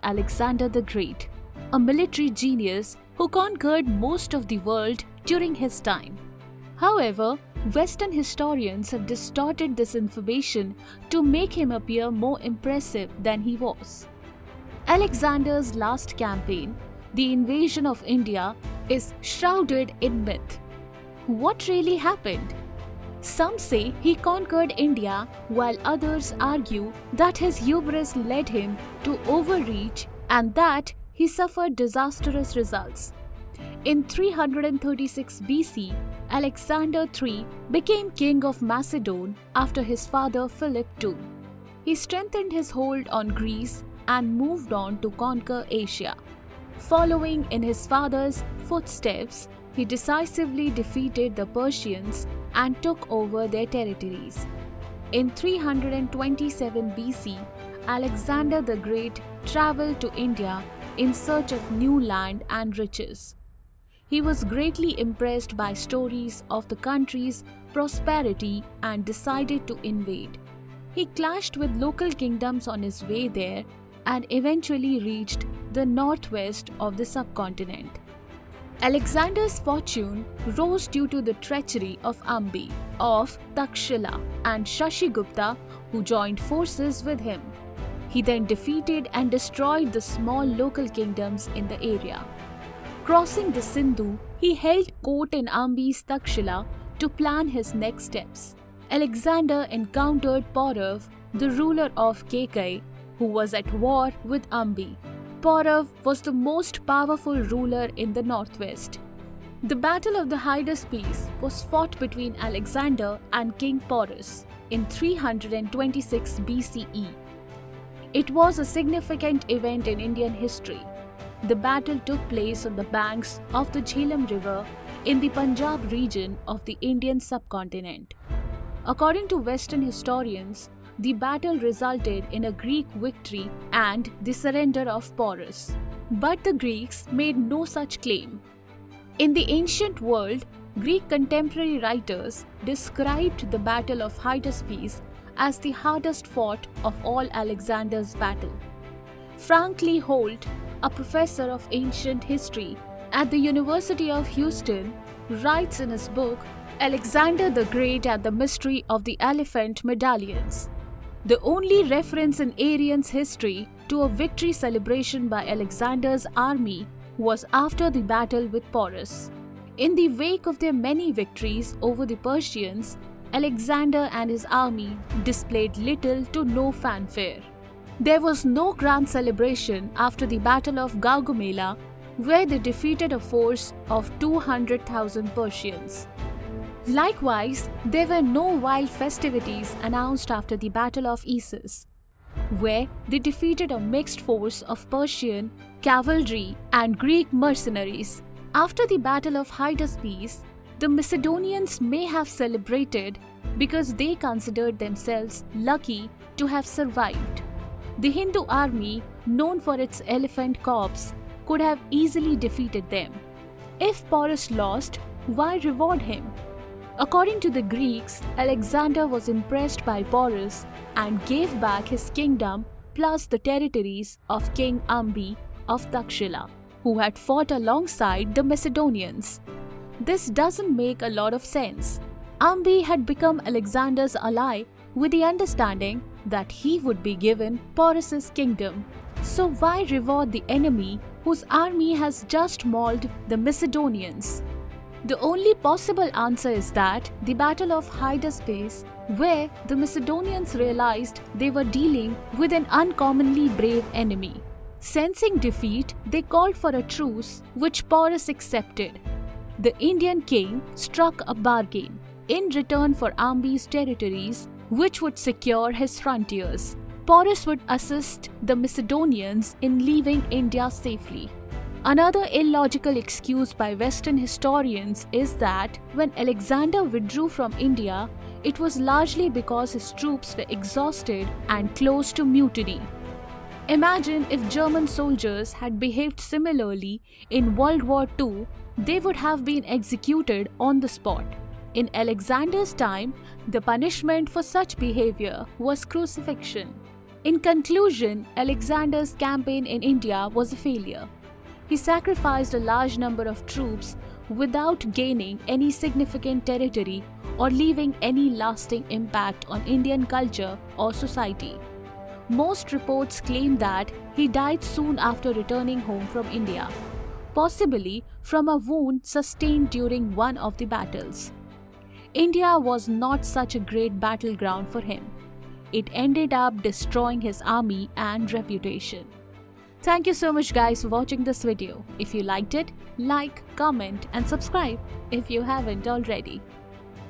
Alexander the Great, a military genius who conquered most of the world during his time. However, Western historians have distorted this information to make him appear more impressive than he was. Alexander's last campaign, the invasion of India, is shrouded in myth. What really happened? Some say he conquered India, while others argue that his hubris led him to overreach and that he suffered disastrous results. In 336 BC, Alexander III became king of Macedon after his father Philip II. He strengthened his hold on Greece and moved on to conquer Asia. Following in his father's footsteps, he decisively defeated the Persians and took over their territories. In 327 BC, Alexander the Great traveled to India in search of new land and riches. He was greatly impressed by stories of the country's prosperity and decided to invade. He clashed with local kingdoms on his way there and eventually reached the northwest of the subcontinent. Alexander's fortune rose due to the treachery of Ambi of Takshila and Shashigupta, who joined forces with him. He then defeated and destroyed the small local kingdoms in the area. Crossing the Sindhu, he held court in Ambi's Takshila to plan his next steps. Alexander encountered Paurav, the ruler of Kekai, who was at war with Ambi. Paurav was the most powerful ruler in the northwest. The Battle of the Hydaspes was fought between Alexander and King Porus in 326 BCE. It was a significant event in Indian history. The battle took place on the banks of the Jhelum River in the Punjab region of the Indian subcontinent. According to Western historians, the battle resulted in a Greek victory and the surrender of Porus. But the Greeks made no such claim. In the ancient world, Greek contemporary writers described the Battle of Hydaspes as the hardest fought of all Alexander's battle. Frank Lee Holt, a professor of ancient history at the University of Houston, writes in his book Alexander the Great and the Mystery of the Elephant Medallions. The only reference in Arian's history to a victory celebration by Alexander's army was after the battle with Porus. In the wake of their many victories over the Persians, Alexander and his army displayed little to no fanfare. There was no grand celebration after the Battle of Gaugamela, where they defeated a force of 200,000 Persians. Likewise, there were no wild festivities announced after the Battle of Issus, where they defeated a mixed force of Persian cavalry and Greek mercenaries. After the Battle of Hydaspes, the Macedonians may have celebrated because they considered themselves lucky to have survived. The Hindu army, known for its elephant corps, could have easily defeated them. If Porus lost, why reward him? According to the Greeks, Alexander was impressed by Porus and gave back his kingdom plus the territories of King Ambi of Takshila, who had fought alongside the Macedonians. This doesn't make a lot of sense. Ambi had become Alexander's ally with the understanding that he would be given Porus's kingdom. So why reward the enemy whose army has just mauled the Macedonians? The only possible answer is that the Battle of Hydaspes, where the Macedonians realized they were dealing with an uncommonly brave enemy. Sensing defeat, they called for a truce, which Porus accepted. The Indian king struck a bargain in return for Ambi's territories, which would secure his frontiers. Porus would assist the Macedonians in leaving India safely. Another illogical excuse by Western historians is that when Alexander withdrew from India, it was largely because his troops were exhausted and close to mutiny. Imagine if German soldiers had behaved similarly in World War II, they would have been executed on the spot. In Alexander's time, the punishment for such behavior was crucifixion. In conclusion, Alexander's campaign in India was a failure. He sacrificed a large number of troops without gaining any significant territory or leaving any lasting impact on Indian culture or society. Most reports claim that he died soon after returning home from India, possibly from a wound sustained during one of the battles. India was not such a great battleground for him. It ended up destroying his army and reputation. Thank you so much guys for watching this video. If you liked it, like, comment and subscribe if you haven't already.